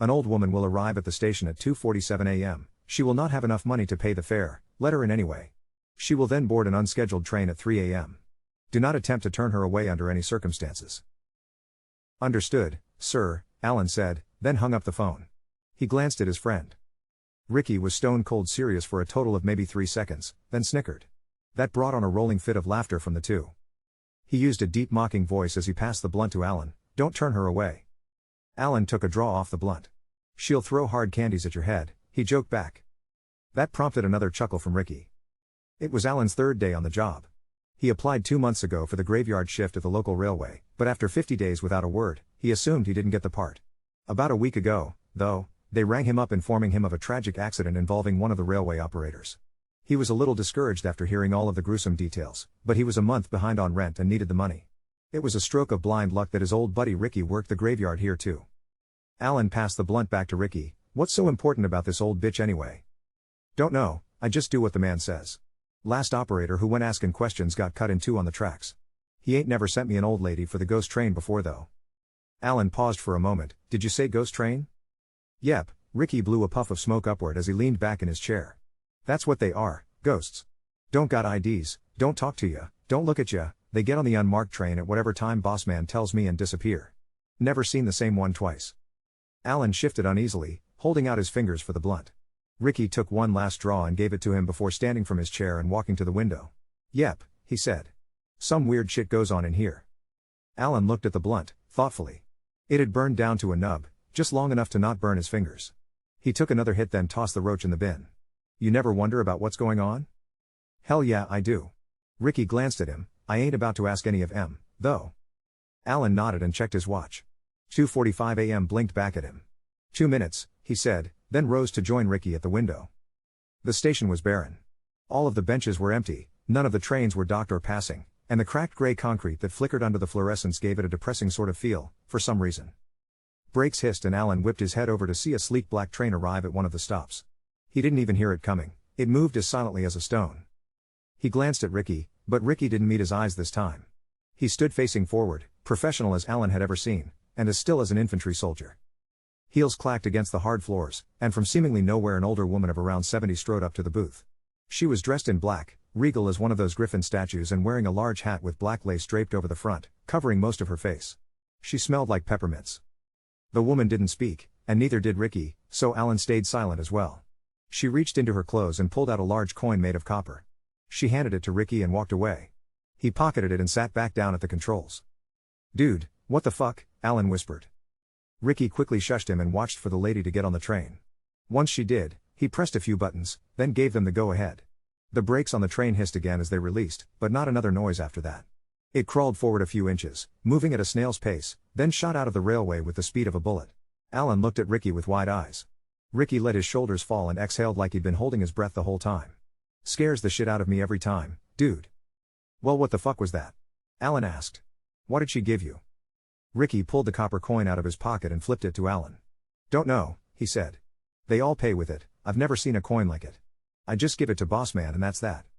An old woman will arrive at the station at 2:47 a.m. She will not have enough money to pay the fare, let her in anyway. She will then board an unscheduled train at 3 a.m. Do not attempt to turn her away under any circumstances. Understood, sir, Alan said, then hung up the phone. He glanced at his friend. Ricky was stone cold serious for a total of maybe 3 seconds, then snickered. That brought on a rolling fit of laughter from the two. He used a deep mocking voice as he passed the blunt to Alan. Don't turn her away. Alan took a draw off the blunt. She'll throw hard candies at your head, he joked back. That prompted another chuckle from Ricky. It was Alan's third day on the job. He applied 2 months ago for the graveyard shift at the local railway, but after 50 days without a word, he assumed he didn't get the part. About a week ago, though, they rang him up informing him of a tragic accident involving one of the railway operators. He was a little discouraged after hearing all of the gruesome details, but he was a month behind on rent and needed the money. It was a stroke of blind luck that his old buddy Ricky worked the graveyard here too. Alan passed the blunt back to Ricky. What's so important about this old bitch anyway? Don't know, I just do what the man says. Last operator who went asking questions got cut in two on the tracks. He ain't never sent me an old lady for the ghost train before though. Alan paused for a moment. Did you say ghost train? Yep, Ricky blew a puff of smoke upward as he leaned back in his chair. That's what they are, ghosts. Don't got IDs, don't talk to ya, don't look at ya, they get on the unmarked train at whatever time bossman tells me and disappear. Never seen the same one twice. Alan shifted uneasily, holding out his fingers for the blunt. Ricky took one last draw and gave it to him before standing from his chair and walking to the window. Yep, he said. Some weird shit goes on in here. Alan looked at the blunt, thoughtfully. It had burned down to a nub, just long enough to not burn his fingers. He took another hit then tossed the roach in the bin. You never wonder about what's going on? Hell yeah, I do. Ricky glanced at him. I ain't about to ask any of them, though. Alan nodded and checked his watch. 2:45 a.m. blinked back at him. 2 minutes, he said, then rose to join Ricky at the window. The station was barren. All of the benches were empty, none of the trains were docked or passing, and the cracked gray concrete that flickered under the fluorescence gave it a depressing sort of feel, for some reason. Brakes hissed and Alan whipped his head over to see a sleek black train arrive at one of the stops. He didn't even hear it coming, it moved as silently as a stone. He glanced at Ricky, but Ricky didn't meet his eyes this time. He stood facing forward, professional as Alan had ever seen, and as still as an infantry soldier. Heels clacked against the hard floors, and from seemingly nowhere an older woman of around 70 strode up to the booth. She was dressed in black, regal as one of those griffin statues and wearing a large hat with black lace draped over the front, covering most of her face. She smelled like peppermints. The woman didn't speak, and neither did Ricky, so Alan stayed silent as well. She reached into her clothes and pulled out a large coin made of copper. She handed it to Ricky and walked away. He pocketed it and sat back down at the controls. Dude, what the fuck? Alan whispered. Ricky quickly shushed him and watched for the lady to get on the train. Once she did, he pressed a few buttons, then gave them the go-ahead. The brakes on the train hissed again as they released, but not another noise after that. It crawled forward a few inches, moving at a snail's pace, then shot out of the railway with the speed of a bullet. Alan looked at Ricky with wide eyes. Ricky let his shoulders fall and exhaled like he'd been holding his breath the whole time. Scares the shit out of me every time, dude. Well, what the fuck was that? Alan asked. What did she give you? Ricky pulled the copper coin out of his pocket and flipped it to Alan. Don't know, he said. They all pay with it, I've never seen a coin like it. I just give it to boss man and that's that.